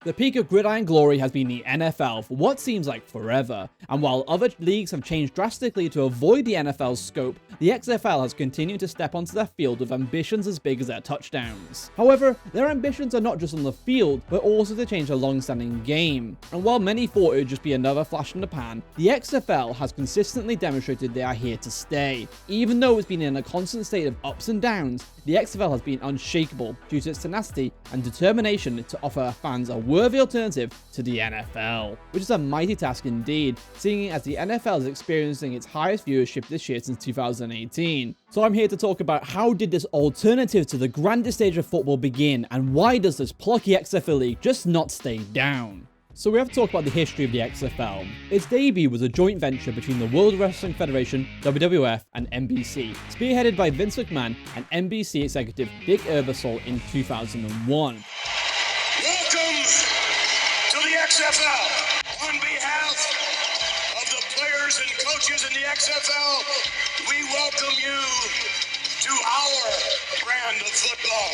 The peak of gridiron glory has been the NFL for what seems like forever, and while other leagues have changed drastically to avoid the NFL's scope, the XFL has continued to step onto their field with ambitions as big as their touchdowns. However, their ambitions are not just on the field, but also to change the long-standing game. And while many thought it would just be another flash in the pan, the XFL has consistently demonstrated they are here to stay. Even though it's been in a constant state of ups and downs, the XFL has been unshakable due to its tenacity and determination to offer fans a worthy alternative to the NFL, which is a mighty task indeed, seeing as the NFL is experiencing its highest viewership this year since 2018. So I'm here to talk about how did this alternative to the grandest stage of football begin, and why does this plucky XFL league just not stay down? So we have to talk about the history of the XFL. Its debut was a joint venture between the World Wrestling Federation, WWF, and NBC, spearheaded by Vince McMahon and NBC executive Dick Ebersol in 2001. Welcome to the XFL. On behalf of the players and coaches in the XFL, we welcome you to our brand of football.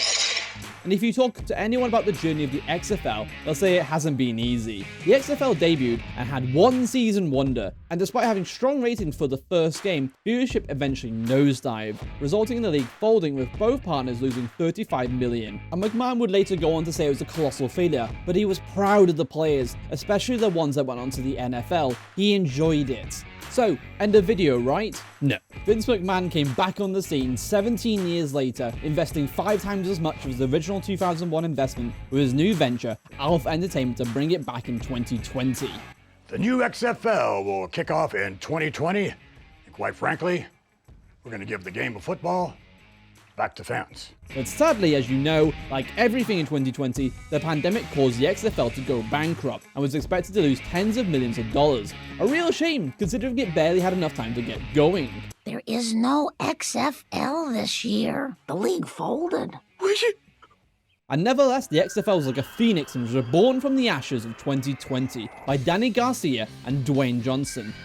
And if you talk to anyone about the journey of the XFL, they'll say it hasn't been easy. The XFL debuted and had one season wonder, and despite having strong ratings for the first game, viewership eventually nosedived, resulting in the league folding with both partners losing $35 million. And McMahon would later go on to say it was a colossal failure, but he was proud of the players, especially the ones that went on to the NFL. He enjoyed it. So, end of video, right? No. Vince McMahon came back on the scene 17 years later, investing 5 times as much of his original 2001 investment with his new venture, Alpha Entertainment, to bring it back in 2020. The new XFL will kick off in 2020, and quite frankly, we're going to give the game of football back to fans. But sadly, as you know, like everything in 2020, the pandemic caused the XFL to go bankrupt and was expected to lose tens of millions of dollars. A real shame, considering it barely had enough time to get going. There is no XFL this year. The league folded. And nevertheless, the XFL was like a phoenix and was reborn from the ashes of 2020 by Dany Garcia and Dwayne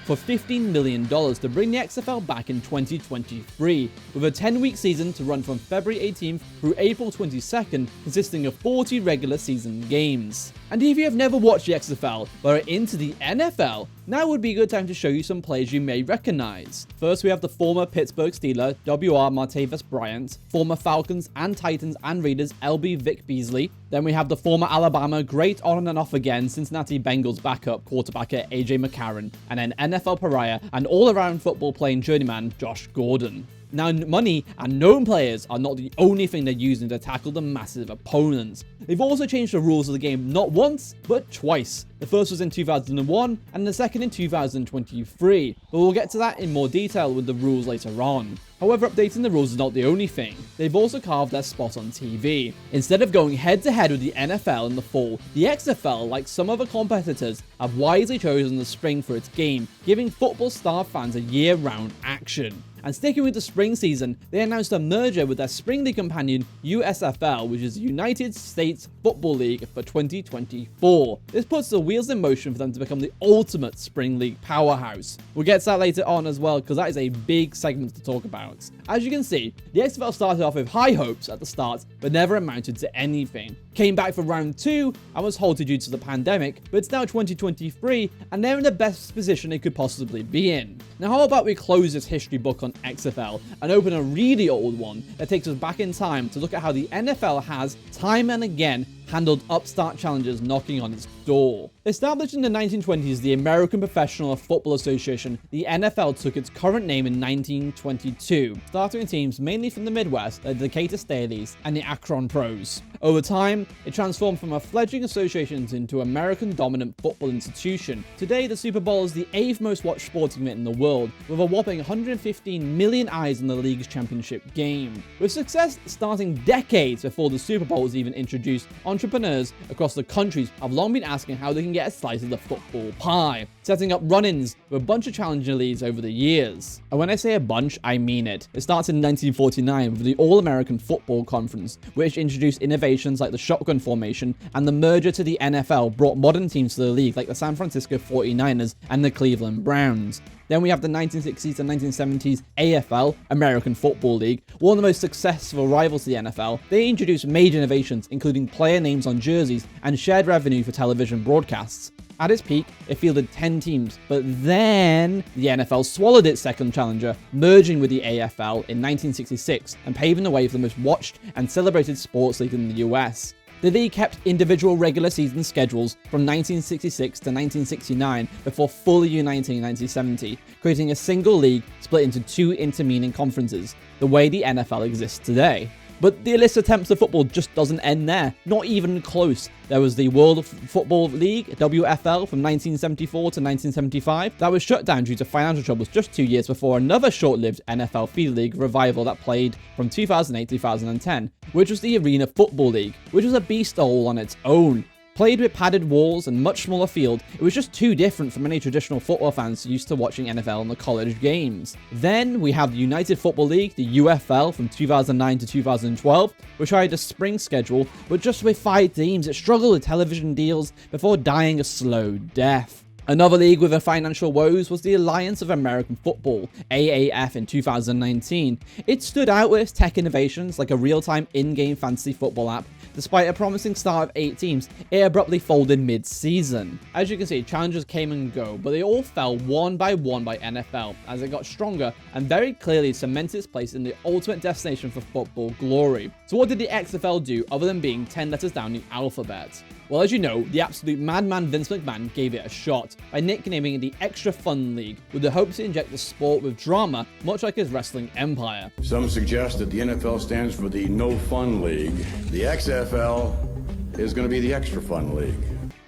for $15 million to bring the XFL back in 2023, with a 10-week season to run from February 18th through April 22nd, consisting of 40 regular season games. And if you have never watched the XFL but are into the NFL, now would be a good time to show you some players you may recognize. First, we have the former Pittsburgh Steeler, W.R. Martavis Bryant, former Falcons and Titans and Raiders, L.B. Vic Beasley. Then we have the former Alabama, great on and off again, Cincinnati Bengals backup quarterback A.J. McCarron, and an NFL pariah and all-around football playing journeyman, Josh Gordon. Now, money and known players are not the only thing they're using to tackle the massive opponents. They've also changed the rules of the game not once, but twice. The first was in 2001, and the second in 2023, but we'll get to that in more detail with the rules later on. However, updating the rules is not the only thing. They've also carved their spot on TV. Instead of going head-to-head with the NFL in the fall, the XFL, like some other competitors, have wisely chosen the spring for its game, giving football-starved fans a year-round action. And sticking with the spring season, they announced a merger with their spring league companion USFL, which is the United States Football League for 2024. This puts the wheels in motion for them to become the ultimate spring league powerhouse. We'll get to that later on as well, because that is a big segment to talk about. As you can see, the XFL started off with high hopes at the start, but never amounted to anything. Came back for round 2 and was halted due to the pandemic, but it's now 2023 and they're in the best position they could possibly be in. Now, how about we close this history book on XFL and open a really old one that takes us back in time to look at how the NFL has, time and again, handled upstart challengers knocking on its door. Established in the 1920s, the American Professional Football Association, the NFL took its current name in 1922, starting with teams mainly from the Midwest, the Decatur Staleys and the Akron Pros. Over time, it transformed from a fledgling association into an American dominant football institution. Today, the Super Bowl is the 8th most watched sporting event in the world, with a whopping 115 million eyes on the league's championship game. With success starting decades before the Super Bowl was even introduced, entrepreneurs across the country have long been asking how they can get a slice of the football pie. setting up run-ins with a bunch of challenger leagues over the years. And when I say a bunch, I mean it. It starts in 1949 with the All-American Football Conference, which introduced innovations like the shotgun formation, and the merger to the NFL brought modern teams to the league like the San Francisco 49ers and the Cleveland Browns. Then we have the 1960s and 1970s AFL, American Football League, one of the most successful rivals to the NFL. They introduced major innovations, including player names on jerseys and shared revenue for television broadcasts. At its peak, it fielded 10 teams, but then the NFL swallowed its second challenger, merging with the AFL in 1966 and paving the way for the most watched and celebrated sports league in the US. The league kept individual regular season schedules from 1966 to 1969 before fully uniting in 1970, creating a single league split into two intervening conferences, the way the NFL exists today. But the illicit attempts of football just doesn't end there, not even close. There was the World Football League, WFL, from 1974 to 1975. That was shut down due to financial troubles just 2 years before another short-lived NFL Field League revival that played from 2008 to 2010, which was the Arena Football League, which was a beast all on its own. Played with padded walls and much smaller field, it was just too different from many traditional football fans used to watching NFL and the college games. Then we have the United Football League, the USFL, from 2009 to 2012, which had a spring schedule, but just with 5 teams, it struggled with television deals before dying a slow death. Another league with financial woes was the Alliance of American Football, AAF, in 2019. It stood out with its tech innovations like a real-time in-game fantasy football app. Despite a promising start of 8 teams, it abruptly folded mid-season. As you can see, challenges came and go, but they all fell one by NFL as it got stronger and very clearly cemented its place in the ultimate destination for football glory. So what did the XFL do other than being 10 letters down the alphabet? Well, as you know, the absolute madman Vince McMahon gave it a shot by nicknaming it the Extra Fun League, with the hopes to inject the sport with drama, much like his wrestling empire. Some suggest that the NFL stands for the No Fun League. The XFL is going to be the Extra Fun League.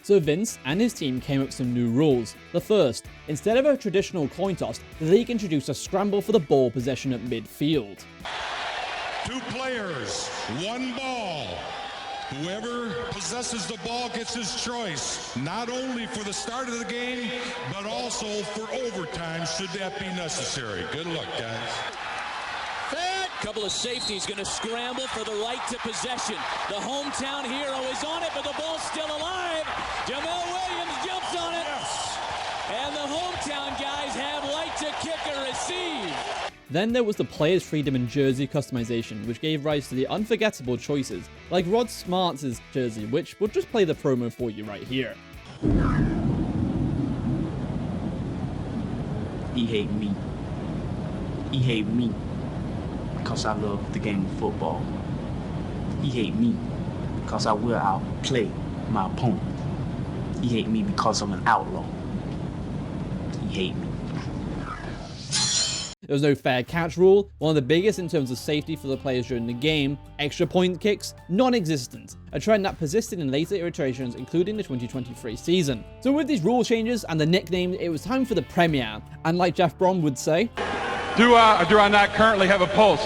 So Vince and his team came up with some new rules. The first, instead of a traditional coin toss, the league introduced a scramble for the ball possession at midfield. 2 players, 1 ball. Whoever possesses the ball gets his choice, not only for the start of the game, but also for overtime, should that be necessary. Good luck, guys. Couple of safeties going to scramble for the right to possession. The hometown hero is on it, but the ball's still alive. Jamel Williams jumps on it. Yes. And the hometown guys have right to kick or receive. Then there was the player's freedom in jersey customization, which gave rise to the unforgettable choices, like Rod Smart's jersey, which we'll just play the promo for you right here. He hate me. He hate me because I love the game of football. He hate me because I will outplay my opponent. He hate me because I'm an outlaw. He hate me. There was no fair catch rule, one of the biggest in terms of safety for the players during the game. Extra point kicks, non-existent, a trend that persisted in later iterations, including the 2023 season. So with these rule changes and the nickname, it was time for the premiere. And like Jeff Brom would say, Do I not currently have a pulse?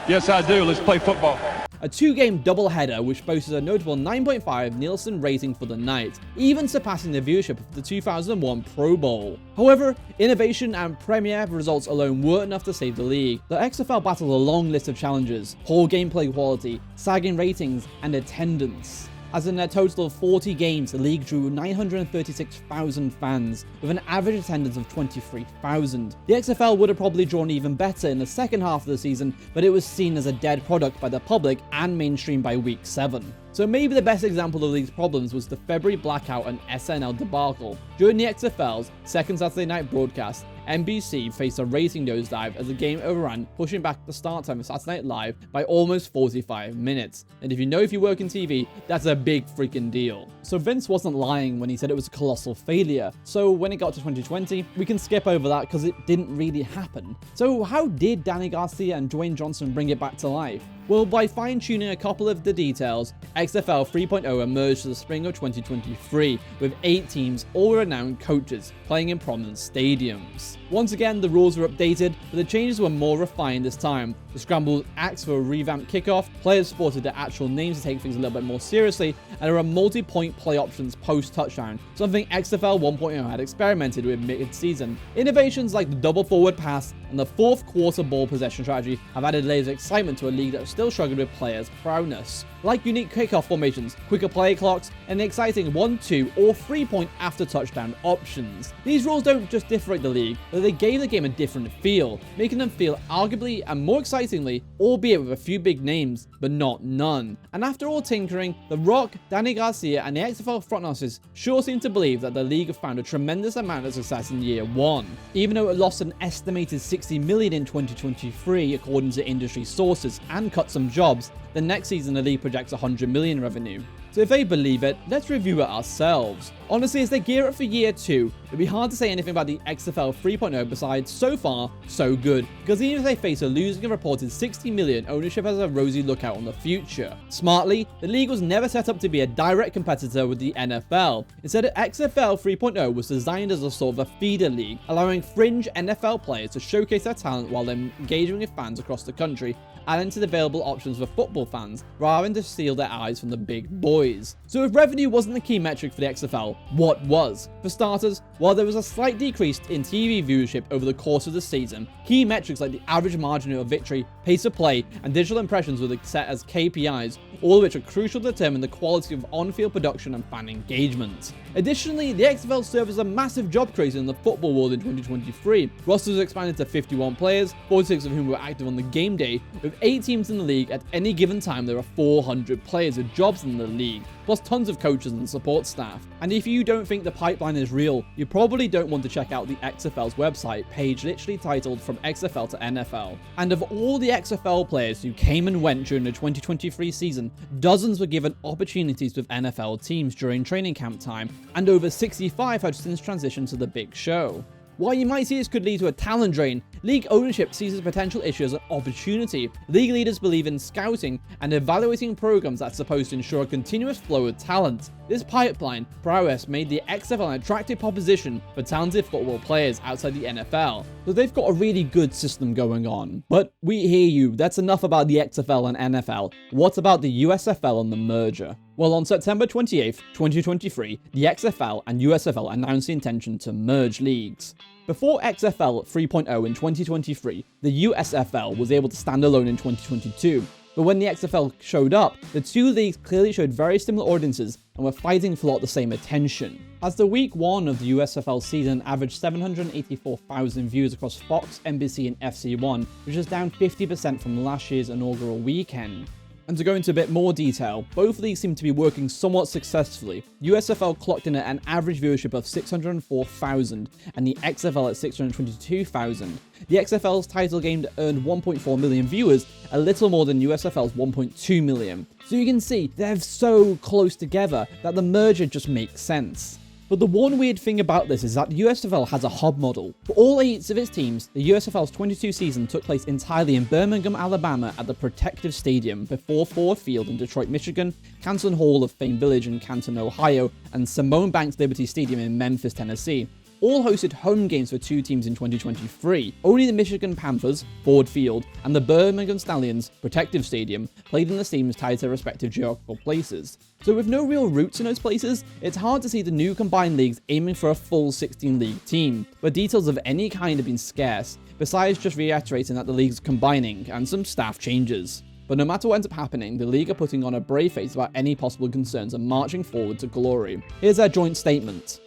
Yes, I do. Let's play football. A 2-game doubleheader which boasted a notable 9.5 Nielsen rating for the night, even surpassing the viewership of the 2001 Pro Bowl. However, innovation and premiere results alone weren't enough to save the league. The XFL battled a long list of challenges: poor gameplay quality, sagging ratings, and attendance. As in a total of 40 games, the league drew 936,000 fans, with an average attendance of 23,000. The XFL would have probably drawn even better in the second half of the season, but it was seen as a dead product by the public and mainstream by week 7. So maybe the best example of these problems was the February blackout and SNL debacle. During the XFL's second Saturday night broadcast, NBC faced a rating nosedive as the game overran, pushing back the start time of Saturday Night Live by almost 45 minutes. And if you work in TV, that's a big freaking deal. So Vince wasn't lying when he said it was a colossal failure. So when it got to 2020, we can skip over that because it didn't really happen. So how did Dany Garcia and Dwayne Johnson bring it back to life? Well, by fine-tuning a couple of the details, XFL 3.0 emerged in the spring of 2023, with 8 teams, all renowned coaches, playing in prominent stadiums. Once again, the rules were updated, but the changes were more refined this time. The scramble asked for a revamped kickoff, players sported their actual names to take things a little bit more seriously, and there were multi-point play options post-touchdown, something XFL 1.0 had experimented with mid-season. Innovations like the double forward pass and the fourth quarter ball possession strategy have added layers of excitement to a league that still struggled with players' prowess. Like unique kickoff formations, quicker play clocks, and exciting 1, 2, or 3-point after touchdown options. These rules don't just differentiate the league, but they gave the game a different feel, making them feel arguably and more excitingly, albeit with a few big names, but not none. And after all tinkering, The Rock, Dany Garcia, and the XFL front offices sure seem to believe that the league have found a tremendous amount of success in year 1. Even though it lost an estimated $60 million in 2023 according to industry sources and cut some jobs, the next season the league projects $100 million revenue. So if they believe it, let's review it ourselves. Honestly, as they gear up for year 2, it'd be hard to say anything about the XFL 3.0 besides so far, so good, because even if they face a losing and reported $60 million, ownership has a rosy lookout on the future. Smartly, the league was never set up to be a direct competitor with the NFL. Instead, XFL 3.0 was designed as a sort of a feeder league, allowing fringe NFL players to showcase their talent while engaging with fans across the country, adding to the available options for football fans, rather than to steal their eyes from the big boys. So if revenue wasn't the key metric for the XFL, what was? For starters, while there was a slight decrease in TV viewership over the course of the season, key metrics like the average margin of victory, pace of play, and digital impressions were set as KPIs, all of which are crucial to determine the quality of on-field production and fan engagement. Additionally, the XFL served as a massive job creator in the football world in 2023. Rosters expanded to 51 players, 46 of whom were active on the game day. With 8 teams in the league, at any given time there are 400 players with jobs in the league, plus tons of coaches and support staff. And if you don't think the pipeline is real, you probably don't want to check out the XFL's website page literally titled From XFL to NFL. And of all the XFL players who came and went during the 2023 season, dozens were given opportunities with NFL teams during training camp time, and over 65 had since transitioned to the big show. While you might see this could lead to a talent drain, league ownership sees the potential issue as an opportunity. League leaders believe in scouting and evaluating programs that's supposed to ensure a continuous flow of talent. This pipeline prowess made the XFL an attractive proposition for talented football players outside the NFL. So they've got a really good system going on. But we hear you, that's enough about the XFL and NFL. What about the USFL and the merger? Well, on September 28th, 2023, the XFL and USFL announced the intention to merge leagues. Before XFL 3.0 in 2023, the USFL was able to stand alone in 2022. But when the XFL showed up, the two leagues clearly showed very similar audiences and were fighting for a lot of the same attention. As the week 1 of the USFL season averaged 784,000 views across Fox, NBC, and FC1, which is down 50% from last year's inaugural weekend. And to go into a bit more detail, both leagues seem to be working somewhat successfully. USFL clocked in at an average viewership of 604,000 and the XFL at 622,000. The XFL's title game earned 1.4 million viewers, a little more than USFL's 1.2 million. So you can see they're so close together that the merger just makes sense. But the one weird thing about this is that the USFL has a hub model. For all 8 of its teams, the USFL's 22 season took place entirely in Birmingham, Alabama at the Protective Stadium before Ford Field in Detroit, Michigan, Canton Hall of Fame Village in Canton, Ohio, and Simone Banks Liberty Stadium in Memphis, Tennessee. All hosted home games for 2 teams in 2023. Only the Michigan Panthers, Ford Field, and the Birmingham Stallions, Protective Stadium, played in the stadiums tied to their respective geographical places. So with no real roots in those places, it's hard to see the new combined leagues aiming for a full 16-league team, but details of any kind have been scarce, besides just reiterating that the leagues are combining and some staff changes. But no matter what ends up happening, the league are putting on a brave face about any possible concerns and marching forward to glory. Here's their joint statement.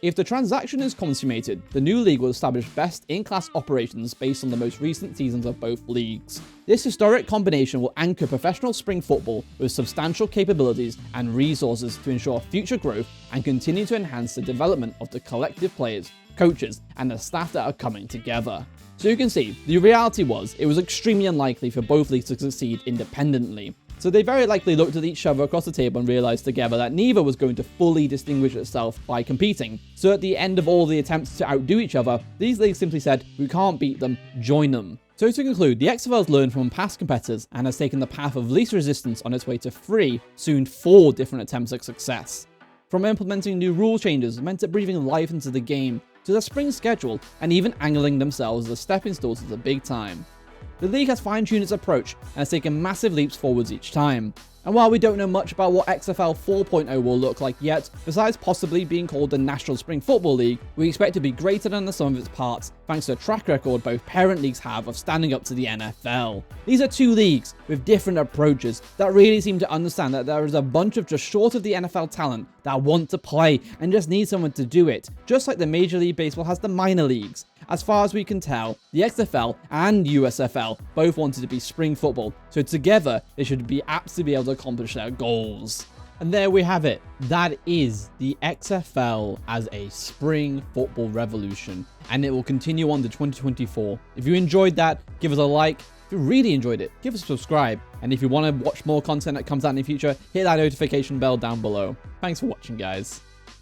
If the transaction is consummated, the new league will establish best-in-class operations based on the most recent seasons of both leagues. This historic combination will anchor professional spring football with substantial capabilities and resources to ensure future growth and continue to enhance the development of the collective players, coaches, and the staff that are coming together. So you can see, the reality was, it was extremely unlikely for both leagues to succeed independently. So they very likely looked at each other across the table and realized together that neither was going to fully distinguish itself by competing. So at the end of all the attempts to outdo each other, these leagues simply said, we can't beat them, join them. So to conclude, the XFL has learned from past competitors and has taken the path of least resistance on its way to 3, soon 4 different attempts at success. From implementing new rule changes meant to breathing life into the game, to the spring schedule, and even angling themselves as a stepping stone to the big time. The league has fine-tuned its approach and has taken massive leaps forwards each time. And while we don't know much about what XFL 4.0 will look like yet, besides possibly being called the National Spring Football League, we expect to be greater than the sum of its parts, thanks to the track record both parent leagues have of standing up to the NFL. These are 2 leagues with different approaches that really seem to understand that there is a bunch of just short of the NFL talent that want to play and just need someone to do it, just like the Major League Baseball has the minor leagues. As far as we can tell, the XFL and USFL both wanted to be spring football, so together they should be apt to be able to accomplish their goals. And there we have it. That is the XFL as a spring football revolution, and it will continue on to 2024. If you enjoyed that, give us a like. If you really enjoyed it, give us a subscribe. And if you want to watch more content that comes out in the future, hit that notification bell down below. Thanks for watching, guys.